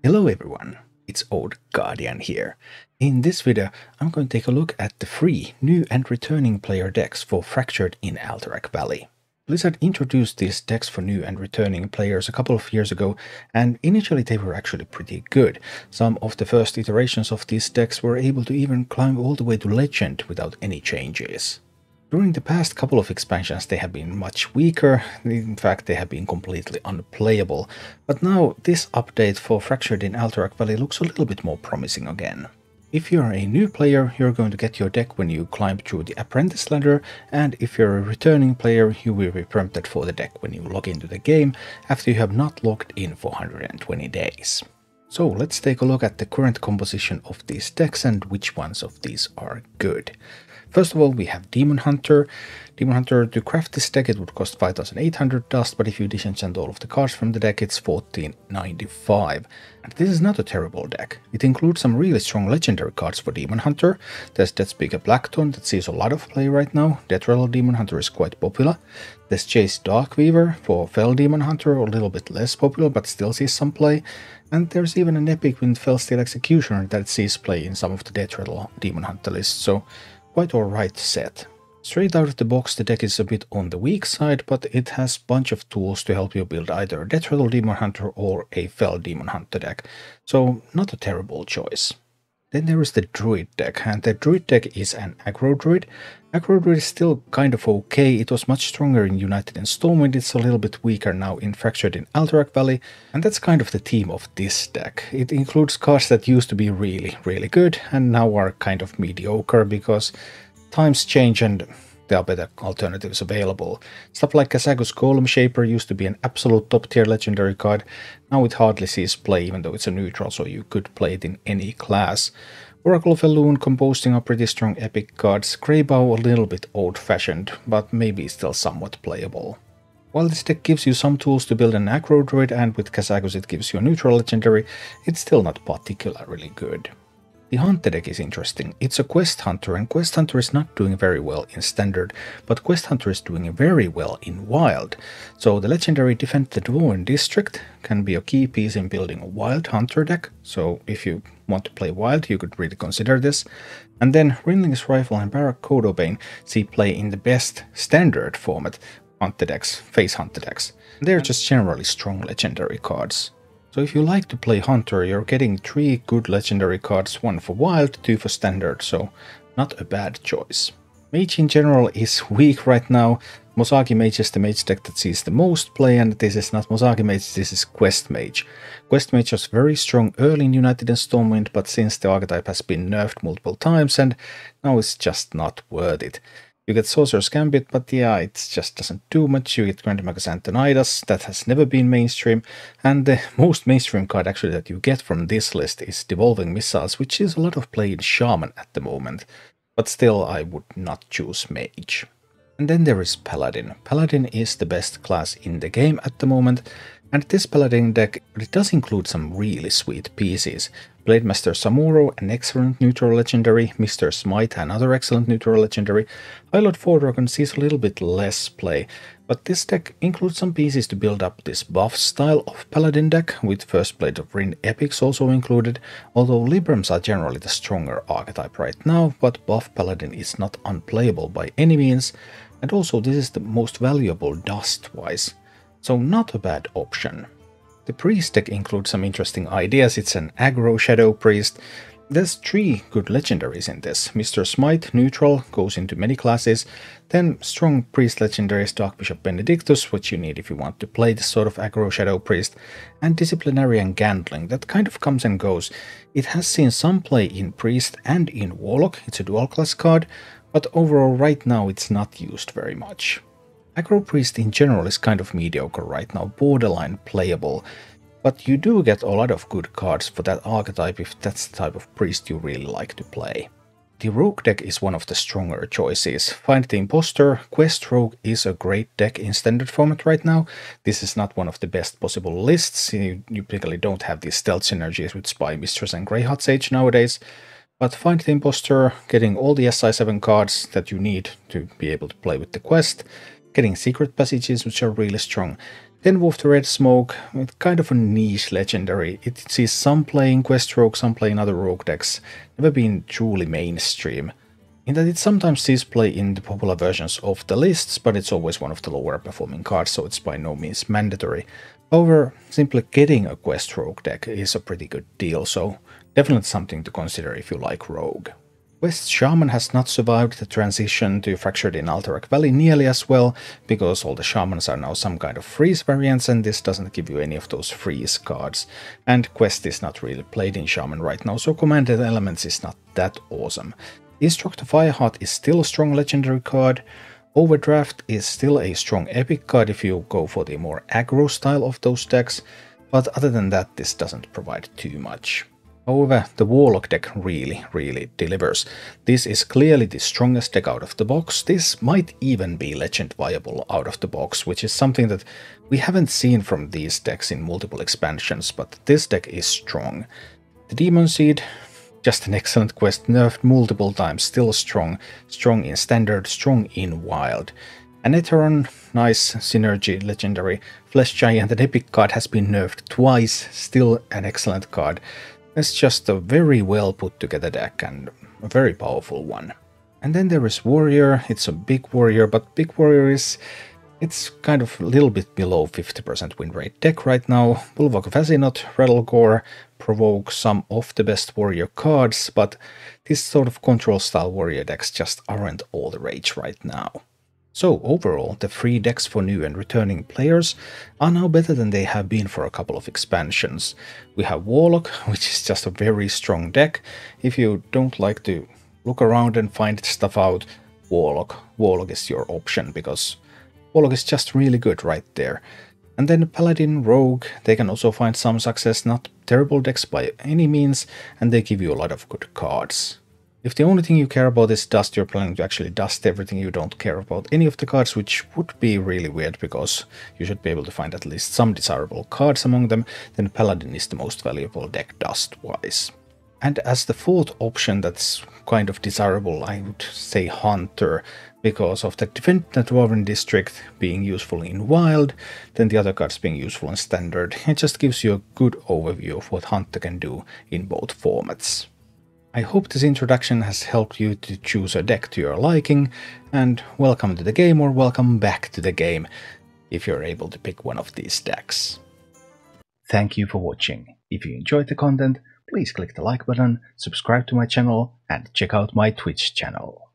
Hello everyone, it's Old Guardian here. In this video, I'm going to take a look at the free new and returning player decks for Fractured in Alterac Valley. Blizzard introduced these decks for new and returning players a couple of years ago, and initially they were actually pretty good. Some of the first iterations of these decks were able to even climb all the way to Legend without any changes. During the past couple of expansions they have been much weaker, in fact they have been completely unplayable, but now this update for Fractured in Alterac Valley looks a little bit more promising again. If you're a new player, you're going to get your deck when you climb through the apprentice ladder, and if you're a returning player, you will be prompted for the deck when you log into the game after you have not logged in for 120 days. So let's take a look at the current composition of these decks and which ones of these are good. First of all, we have Demon Hunter. Demon Hunter, to craft this deck it would cost 5,800 dust, but if you disenchant all of the cards from the deck it's 1495. And this is not a terrible deck. It includes some really strong legendary cards for Demon Hunter. There's Deathspeaker Blackthorn that sees a lot of play right now. Death Rattle Demon Hunter is quite popular. There's Chase Darkweaver for Fell Demon Hunter, a little bit less popular but still sees some play. And there's even an epic with Fellsteel Executioner that sees play in some of the Death Rattle Demon Hunter lists, so quite alright set. Straight out of the box the deck is a bit on the weak side, but it has a bunch of tools to help you build either a Death Rattle Demon Hunter or a Fell Demon Hunter deck, so not a terrible choice. Then there is the Druid deck, and the Druid deck is an Aggro Druid. Aggro Druid is still kind of okay. It was much stronger in United in Stormwind, it's a little bit weaker now in Fractured in Alterac Valley, and that's kind of the theme of this deck. It includes cards that used to be really good and now are kind of mediocre because times change and there are better alternatives available. Stuff like Kazago's Golem Shaper used to be an absolute top tier legendary card. Now it hardly sees play even though it's a neutral, so you could play it in any class. Oracle of Elune composing are pretty strong epic cards. Greybow a little bit old fashioned, but maybe still somewhat playable. While this deck gives you some tools to build an Aggro Druid, and with Kazagos it gives you a neutral legendary, it's still not particularly good. The Hunter deck is interesting. It's a Quest Hunter, and Quest Hunter is not doing very well in Standard, but Quest Hunter is doing very well in Wild. So the legendary Defend the Dwarven District can be a key piece in building a Wild Hunter deck, so if you want to play Wild you could really consider this. And then Rinling's Rifle and Barak Codobane see play in the best Standard format Hunter decks, Face Hunter decks. They're just generally strong legendary cards. So if you like to play Hunter, you're getting 3 good legendary cards, 1 for Wild, 2 for Standard, so not a bad choice. Mage in general is weak right now. Mozagi Mage is the mage deck that sees the most play, and this is not Mozagi Mage, this is Quest Mage. Quest Mage was very strong early in United and Stormwind, but since the archetype has been nerfed multiple times and now it's just not worth it. You get Sorcerer's Gambit, but yeah, it just doesn't do much. You get Grandmagus Antonidas, that has never been mainstream, and the most mainstream card actually that you get from this list is Devolving Missiles, which is a lot of play in Shaman at the moment, but still I would not choose Mage. And then there is Paladin. Paladin is the best class in the game at the moment, and this Paladin deck, it does include some really sweet pieces. Blademaster Samuro, an excellent neutral legendary, Mr. Smite, another excellent neutral legendary. Highlord Fordragon sees a little bit less play, but this deck includes some pieces to build up this buff style of Paladin deck, with First Blade of Rin epics also included, although Librams are generally the stronger archetype right now, but buff Paladin is not unplayable by any means, and also this is the most valuable dust-wise, so not a bad option. The Priest deck includes some interesting ideas. It's an Aggro Shadow Priest. There's 3 good legendaries in this. Mr. Smite, neutral, goes into many classes. Then strong Priest legendaries, Dark Bishop Benedictus, which you need if you want to play this sort of Aggro Shadow Priest. And Disciplinarian Gantling, that kind of comes and goes. It has seen some play in Priest and in Warlock. It's a dual class card, but overall right now it's not used very much. Aggro Priest in general is kind of mediocre right now, borderline playable, but you do get a lot of good cards for that archetype if that's the type of priest you really like to play. The Rogue deck is one of the stronger choices. Find the Imposter, Quest Rogue is a great deck in Standard format right now. This is not one of the best possible lists, you typically don't have these stealth synergies with Spy Mistress and Greyheart Sage nowadays. But Find the Imposter, getting all the SI7 cards that you need to be able to play with the quest, getting secret passages which are really strong. Then Wolf the Red Smoke, it's kind of a niche legendary. It sees some playing Quest Rogue, some playing other rogue decks, never been truly mainstream. In that it sometimes sees play in the popular versions of the lists, but it's always one of the lower performing cards, so it's by no means mandatory. However, simply getting a Quest Rogue deck is a pretty good deal, so definitely something to consider if you like Rogue. Quest Shaman has not survived the transition to Fractured in Alterac Valley nearly as well, because all the Shamans are now some kind of freeze variants and this doesn't give you any of those freeze cards. And Quest is not really played in Shaman right now, so Commanded Elements is not that awesome. Destructor Fireheart is still a strong legendary card. Overdraft is still a strong epic card if you go for the more aggro style of those decks, but other than that this doesn't provide too much. However, the Warlock deck really delivers. This is clearly the strongest deck out of the box. This might even be legend viable out of the box, which is something that we haven't seen from these decks in multiple expansions, but this deck is strong. The Demon Seed, just an excellent quest, nerfed multiple times, still strong. Strong in Standard, strong in Wild. Anetheron, nice synergy legendary. Flesh Giant, an epic card, has been nerfed twice, still an excellent card. It's just a very well put together deck and a very powerful one. And then there is Warrior. It's a big Warrior, but big Warrior it's kind of a little bit below 50% win rate deck right now. Bulwark of Azinot, Rattlegore provoke some of the best Warrior cards, but this sort of control style Warrior decks just aren't all the rage right now. So overall, the 3 decks for new and returning players are now better than they have been for a couple of expansions. We have Warlock, which is just a very strong deck. If you don't like to look around and find stuff out, Warlock is your option, because Warlock is just really good right there. And then Paladin, Rogue, they can also find some success, not terrible decks by any means, and they give you a lot of good cards. If the only thing you care about is dust, you're planning to actually dust everything. You don't care about any of the cards, which would be really weird because you should be able to find at least some desirable cards among them, then Paladin is the most valuable deck dust-wise. And as the 4th option that's kind of desirable, I would say Hunter, because of the Defend the Dwarven District being useful in Wild, then the other cards being useful in Standard. It just gives you a good overview of what Hunter can do in both formats. I hope this introduction has helped you to choose a deck to your liking, and welcome to the game or welcome back to the game if you're able to pick one of these decks. Thank you for watching. If you enjoyed the content, please click the like button, subscribe to my channel, and check out my Twitch channel.